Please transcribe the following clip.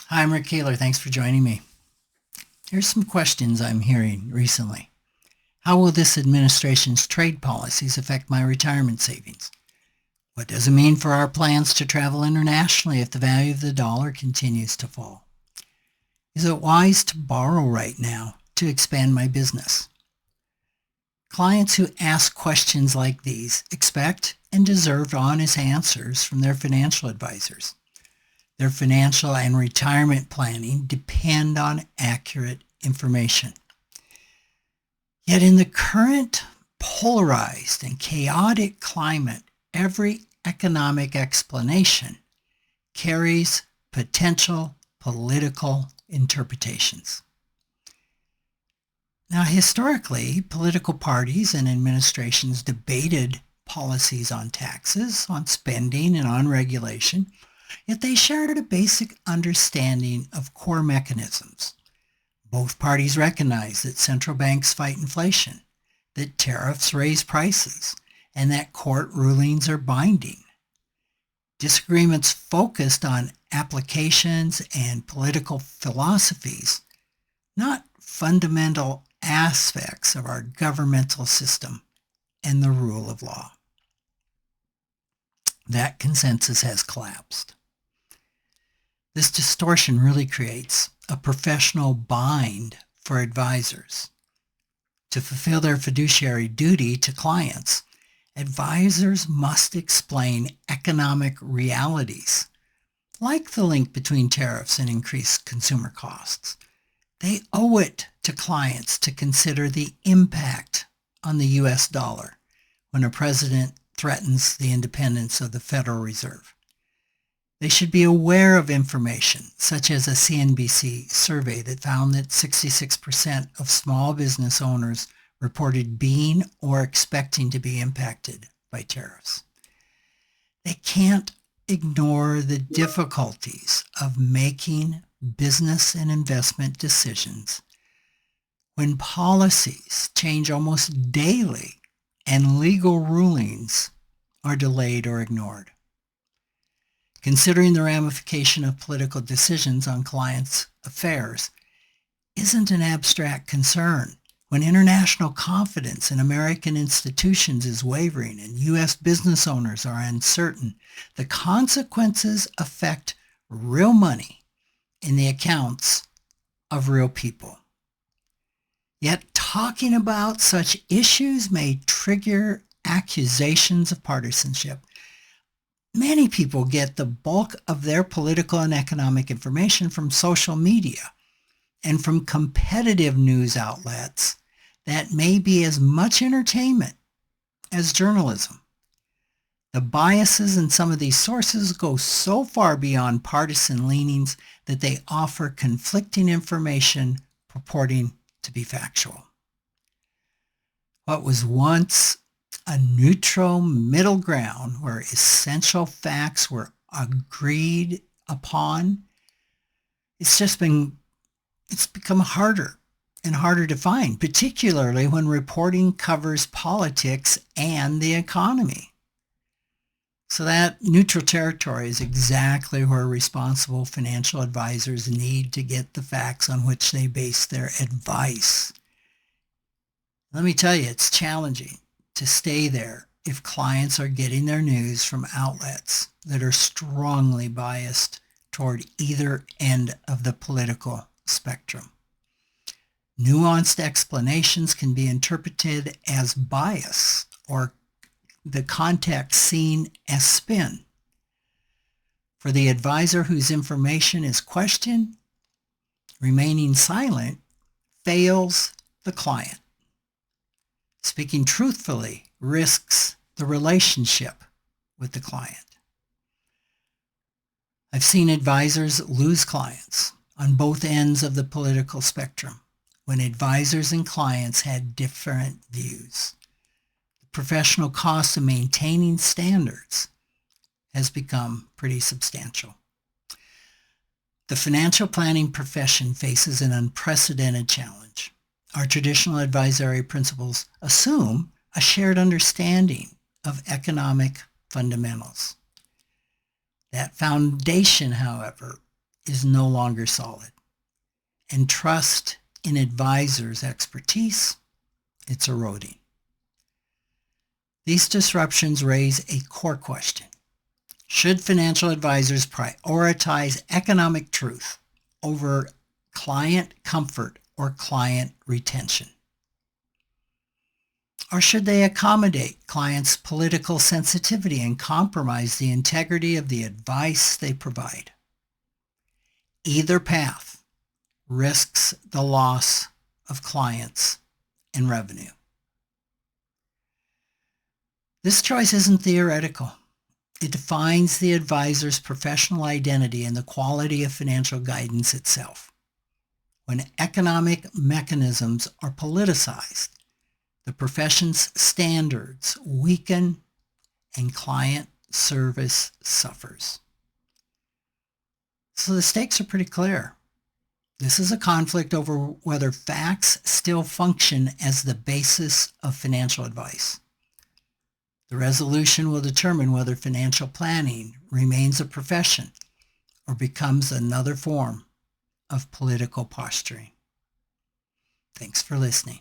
Hi, I'm Rick Kaler. Thanks for joining me. Here's some questions I'm hearing recently. How will this administration's trade policies affect my retirement savings? What does it mean for our plans to travel internationally if the value of the dollar continues to fall? Is it wise to borrow right now to expand my business? Clients who ask questions like these expect and deserve honest answers from their financial advisors. Their financial and retirement planning depend on accurate information. Yet in the current polarized and chaotic climate, every economic explanation carries potential political interpretations. Now, historically, political parties and administrations debated policies on taxes, on spending, and on regulation. Yet they shared a basic understanding of core mechanisms. Both parties recognize that central banks fight inflation, that tariffs raise prices, and that court rulings are binding. Disagreements focused on applications and political philosophies, not fundamental aspects of our governmental system and the rule of law. That consensus has collapsed. This distortion really creates a professional bind for advisors. To fulfill their fiduciary duty to clients, advisors must explain economic realities, like the link between tariffs and increased consumer costs. They owe it to clients to consider the impact on the U.S. dollar when a president threatens the independence of the Federal Reserve. They should be aware of information, such as a CNBC survey that found that 66% of small business owners reported being or expecting to be impacted by tariffs. They can't ignore the difficulties of making business and investment decisions when policies change almost daily and legal rulings are delayed or ignored. Considering the ramification of political decisions on clients' affairs isn't an abstract concern. When international confidence in American institutions is wavering and U.S. business owners are uncertain, the consequences affect real money in the accounts of real people. Yet talking about such issues may trigger accusations of partisanship. Many people get the bulk of their political and economic information from social media and from competitive news outlets that may be as much entertainment as journalism. The biases in some of these sources go so far beyond partisan leanings that they offer conflicting information purporting to be factual. What was once a neutral middle ground where essential facts were agreed upon, it's become harder and harder to find, particularly when reporting covers politics and the economy. So that neutral territory is exactly where responsible financial advisors need to get the facts on which they base their advice. Let me tell you, it's challenging to stay there if clients are getting their news from outlets that are strongly biased toward either end of the political spectrum. Nuanced explanations can be interpreted as bias or the context seen as spin. For the advisor whose information is questioned, remaining silent fails the client. Speaking truthfully risks the relationship with the client. I've seen advisors lose clients on both ends of the political spectrum when advisors and clients had different views. The professional cost of maintaining standards has become pretty substantial. The financial planning profession faces an unprecedented challenge. Our traditional advisory principles assume a shared understanding of economic fundamentals. That foundation, however, is no longer solid, and trust in advisors' expertise, it's eroding. These disruptions raise a core question. Should financial advisors prioritize economic truth over client comfort or client retention? Or should they accommodate clients' political sensitivity and compromise the integrity of the advice they provide? Either path risks the loss of clients and revenue. This choice isn't theoretical. It defines the advisor's professional identity and the quality of financial guidance itself. When economic mechanisms are politicized, the profession's standards weaken and client service suffers. So the stakes are pretty clear. This is a conflict over whether facts still function as the basis of financial advice. The resolution will determine whether financial planning remains a profession or becomes another form of political posturing. Thanks for listening.